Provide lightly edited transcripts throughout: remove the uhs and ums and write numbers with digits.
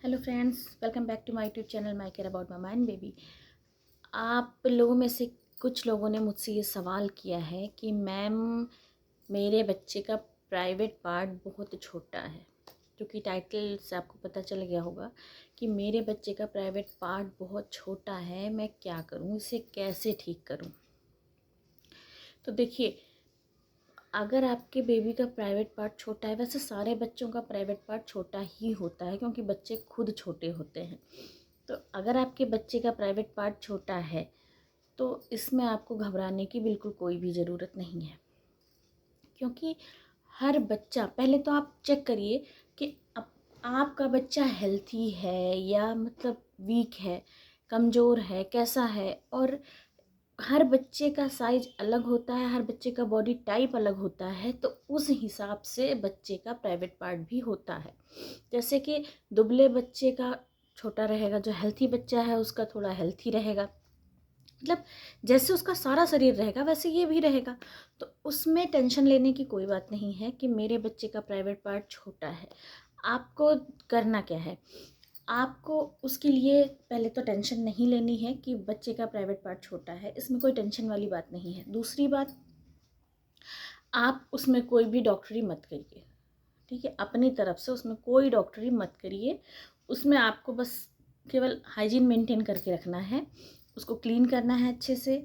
Hello friends, welcome back to my YouTube channel my care about mama and baby. आप लोगों में से कुछ लोगों ने मुझसे ये सवाल किया है कि मैम मेरे बच्चे का प्राइवेट पार्ट बहुत छोटा है। क्योंकि टाइटल से आपको पता चल गया होगा कि मेरे बच्चे का प्राइवेट पार्ट बहुत छोटा है, मैं क्या करूँ, इसे कैसे ठीक करूँ। तो देखिए, अगर आपके बेबी का प्राइवेट पार्ट छोटा है, वैसे सारे बच्चों का प्राइवेट पार्ट छोटा ही होता है क्योंकि बच्चे खुद छोटे होते हैं। तो अगर आपके बच्चे का प्राइवेट पार्ट छोटा है तो इसमें आपको घबराने की बिल्कुल कोई भी ज़रूरत नहीं है। क्योंकि हर बच्चा, पहले तो आप चेक करिए कि आपका बच्चा हेल्थी है या मतलब वीक है, कमज़ोर है, कैसा है। और हर बच्चे का साइज़ अलग होता है, हर बच्चे का बॉडी टाइप अलग होता है, तो उस हिसाब से बच्चे का प्राइवेट पार्ट भी होता है। जैसे कि दुबले बच्चे का छोटा रहेगा, जो हेल्थी बच्चा है उसका थोड़ा हेल्थी रहेगा। मतलब जैसे उसका सारा शरीर रहेगा वैसे ये भी रहेगा। तो उसमें टेंशन लेने की कोई बात नहीं है कि मेरे बच्चे का प्राइवेट पार्ट छोटा है। आपको करना क्या है, आपको उसके लिए पहले तो टेंशन नहीं लेनी है कि बच्चे का प्राइवेट पार्ट छोटा है, इसमें कोई टेंशन वाली बात नहीं है। दूसरी बात, आप उसमें कोई भी डॉक्टरी मत करिए, ठीक है। अपनी तरफ से उसमें कोई डॉक्टरी मत करिए। उसमें आपको बस केवल हाइजीन मेंटेन करके रखना है, उसको क्लीन करना है अच्छे से।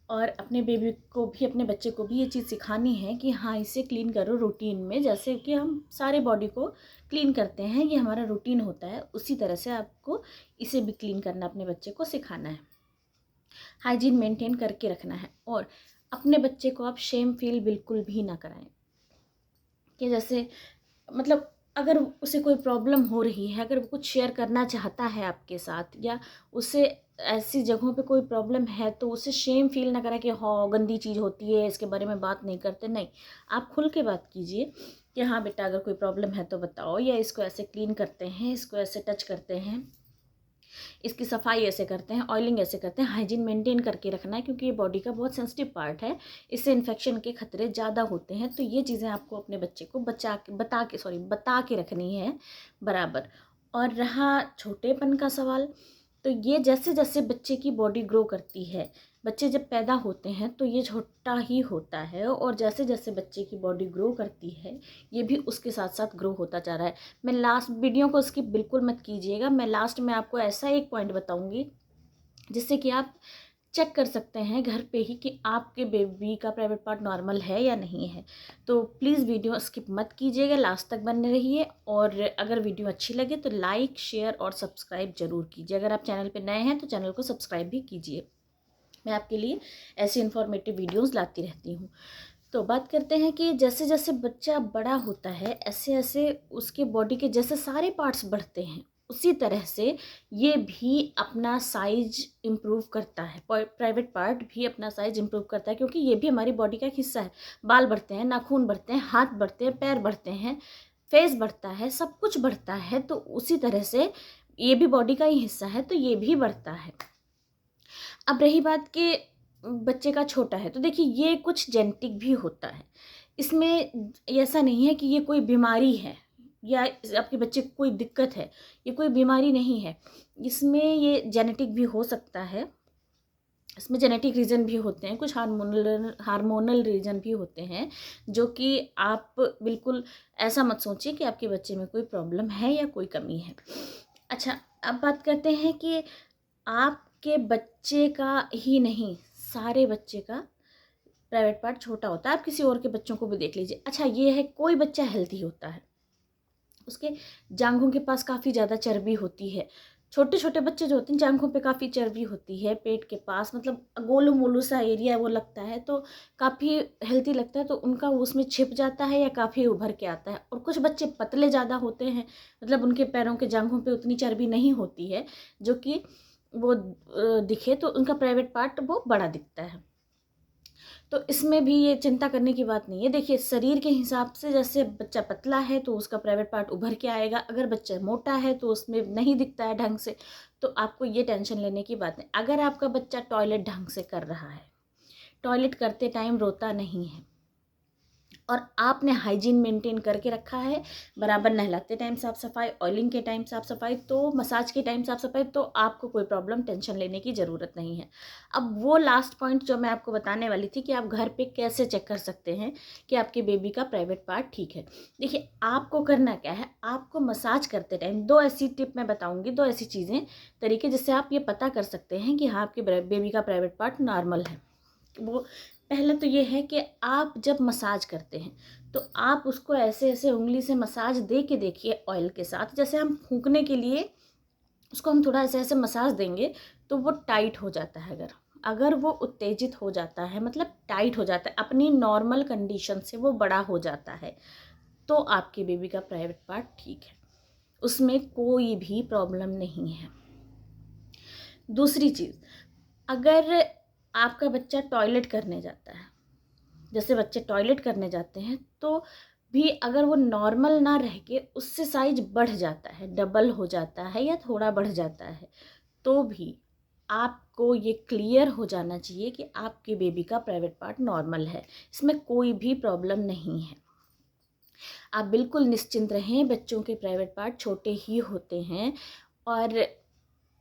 और अपने बेबी को भी, अपने बच्चे को भी ये चीज़ सिखानी है कि हाँ, इसे क्लीन करो रूटीन में। जैसे कि हम सारे बॉडी को क्लीन करते हैं, ये हमारा रूटीन होता है, उसी तरह से आपको इसे भी क्लीन करना अपने बच्चे को सिखाना है। हाइजीन मेंटेन करके रखना है। और अपने बच्चे को आप शेम फील बिल्कुल भी ना कराएं कि जैसे मतलब अगर उसे कोई प्रॉब्लम हो रही है, अगर वो कुछ शेयर करना चाहता है आपके साथ, या उसे ऐसी जगहों पे कोई प्रॉब्लम है, तो उसे शेम फील ना करें कि हाँ गंदी चीज़ होती है, इसके बारे में बात नहीं करते। नहीं, आप खुल के बात कीजिए कि हाँ बेटा, अगर कोई प्रॉब्लम है तो बताओ, या इसको ऐसे क्लीन करते हैं, इसको ऐसे टच करते हैं, इसकी सफाई ऐसे करते हैं, ऑयलिंग ऐसे करते हैं। हाइजीन मेंटेन करके रखना है क्योंकि ये बॉडी का बहुत सेंसिटिव पार्ट है, इससे इन्फेक्शन के खतरे ज़्यादा होते हैं। तो ये चीज़ें आपको अपने बच्चे को बता के रखनी है बराबर। और रहा छोटेपन का सवाल, तो ये जैसे जैसे बच्चे की बॉडी ग्रो करती है, बच्चे जब पैदा होते हैं तो ये छोटा ही होता है, और जैसे जैसे बच्चे की बॉडी ग्रो करती है ये भी उसके साथ साथ ग्रो होता जा रहा है। मैं लास्ट वीडियो को स्किप बिल्कुल मत कीजिएगा, मैं लास्ट में आपको ऐसा एक पॉइंट बताऊंगी जिससे कि आप चेक कर सकते हैं घर पे ही कि आपके बेबी का प्राइवेट पार्ट नॉर्मल है या नहीं है। तो प्लीज़ वीडियो स्किप मत कीजिएगा, लास्ट तक बने रहिए। और अगर वीडियो अच्छी लगे तो लाइक, शेयर और सब्सक्राइब ज़रूर कीजिए। अगर आप चैनल पे नए हैं तो चैनल को सब्सक्राइब भी कीजिए, मैं आपके लिए ऐसी इन्फॉर्मेटिव वीडियोस लाती रहती हूँ। तो बात करते हैं कि जैसे जैसे बच्चा बड़ा होता है, ऐसे ऐसे उसके बॉडी के जैसे सारे पार्ट्स बढ़ते हैं, उसी तरह से ये भी अपना साइज इम्प्रूव करता है। प्राइवेट पार्ट भी अपना साइज इम्प्रूव करता है क्योंकि ये भी हमारी बॉडी का एक हिस्सा है। बाल बढ़ते हैं, नाखून बढ़ते हैं, हाथ बढ़ते हैं, पैर बढ़ते हैं, फेस बढ़ता है, सब कुछ बढ़ता है। तो उसी तरह से ये भी बॉडी का ही हिस्सा है, तो ये भी बढ़ता है। अब रही बात कि बच्चे का छोटा है, तो देखिए ये कुछ जेनेटिक भी होता है। इसमें ऐसा नहीं है कि ये कोई बीमारी है या आपके बच्चे को कोई दिक्कत है, ये कोई बीमारी नहीं है। इसमें ये जेनेटिक भी हो सकता है, इसमें जेनेटिक रीज़न भी होते हैं, कुछ हार्मोनल रीज़न भी होते हैं, जो कि आप बिल्कुल ऐसा मत सोचिए कि आपके बच्चे में कोई प्रॉब्लम है या कोई कमी है। अच्छा, अब बात करते हैं कि आपके बच्चे का ही नहीं, सारे बच्चे का प्राइवेट पार्ट छोटा होता है। आप किसी और के बच्चों को भी देख लीजिए। अच्छा, ये है कोई बच्चा हेल्थी होता है, उसके जांघों के पास काफ़ी ज़्यादा चर्बी होती है। छोटे छोटे बच्चे जो होते हैं जांघों पे काफ़ी चर्बी होती है, पेट के पास मतलब गोलू मोलू सा एरिया वो लगता है, तो काफ़ी हेल्थी लगता है, तो उनका उसमें छिप जाता है या काफ़ी उभर के आता है। और कुछ बच्चे पतले ज़्यादा होते हैं, मतलब उनके पैरों के जांघों पे उतनी चर्बी नहीं होती है जो कि वो दिखे, तो उनका प्राइवेट पार्ट वो बड़ा दिखता है। तो इसमें भी ये चिंता करने की बात नहीं है। देखिए, शरीर के हिसाब से जैसे बच्चा पतला है तो उसका प्राइवेट पार्ट उभर के आएगा, अगर बच्चा मोटा है तो उसमें नहीं दिखता है ढंग से। तो आपको ये टेंशन लेने की बात नहीं। अगर आपका बच्चा टॉयलेट ढंग से कर रहा है, टॉयलेट करते टाइम रोता नहीं है, और आपने हाइजीन मेंटेन करके रखा है, बराबर नहलाते टाइम साफ़ सफाई, ऑयलिंग के टाइम साफ़ सफाई, तो मसाज के टाइम साफ़ सफाई, तो आपको कोई प्रॉब्लम टेंशन लेने की ज़रूरत नहीं है। अब वो लास्ट पॉइंट जो मैं आपको बताने वाली थी कि आप घर पे कैसे चेक कर सकते हैं कि आपके बेबी का प्राइवेट पार्ट ठीक है। देखिए, आपको करना क्या है, आपको मसाज करते टाइम 2 ऐसी टिप मैं बताऊँगी, 2 ऐसी चीज़ें, तरीके जिससे आप ये पता कर सकते हैं कि हाँ, आपके बेबी का प्राइवेट पार्ट नॉर्मल है। वो पहला तो ये है कि आप जब मसाज करते हैं तो आप उसको ऐसे ऐसे उंगली से मसाज दे के देखिए ऑयल के साथ, जैसे हम फूंकने के लिए उसको हम थोड़ा ऐसे ऐसे मसाज देंगे तो वो टाइट हो जाता है। अगर अगर वो उत्तेजित हो जाता है, मतलब टाइट हो जाता है, अपनी नॉर्मल कंडीशन से वो बड़ा हो जाता है, तो आपके बेबी का प्राइवेट पार्ट ठीक है, उसमें कोई भी प्रॉब्लम नहीं है। दूसरी चीज़, अगर आपका बच्चा टॉयलेट करने जाता है, जैसे बच्चे टॉयलेट करने जाते हैं, तो भी अगर वो नॉर्मल ना रह के उससे साइज बढ़ जाता है, डबल हो जाता है या थोड़ा बढ़ जाता है, तो भी आपको ये क्लियर हो जाना चाहिए कि आपके बेबी का प्राइवेट पार्ट नॉर्मल है, इसमें कोई भी प्रॉब्लम नहीं है। आप बिल्कुल निश्चिंत रहें, बच्चों के प्राइवेट पार्ट छोटे ही होते हैं और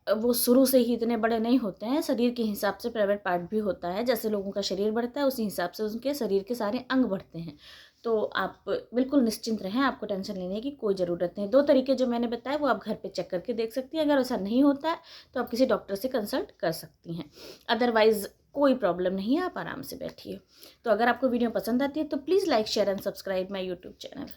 वो शुरू से ही इतने बड़े नहीं होते हैं। शरीर के हिसाब से प्राइवेट पार्ट भी होता है, जैसे लोगों का शरीर बढ़ता है उसी हिसाब से उनके शरीर के सारे अंग बढ़ते हैं। तो आप बिल्कुल निश्चिंत रहें, आपको टेंशन लेने की कोई ज़रूरत नहीं। 2 तरीके जो मैंने बताए वो आप घर पे चेक करके देख सकती हैं। अगर ऐसा नहीं होता है तो आप किसी डॉक्टर से कंसल्ट कर सकती हैं, अदरवाइज़ कोई प्रॉब्लम नहीं है, आप आराम से बैठिए। तो अगर आपको वीडियो पसंद आती है तो please like, share and subscribe my YouTube channel.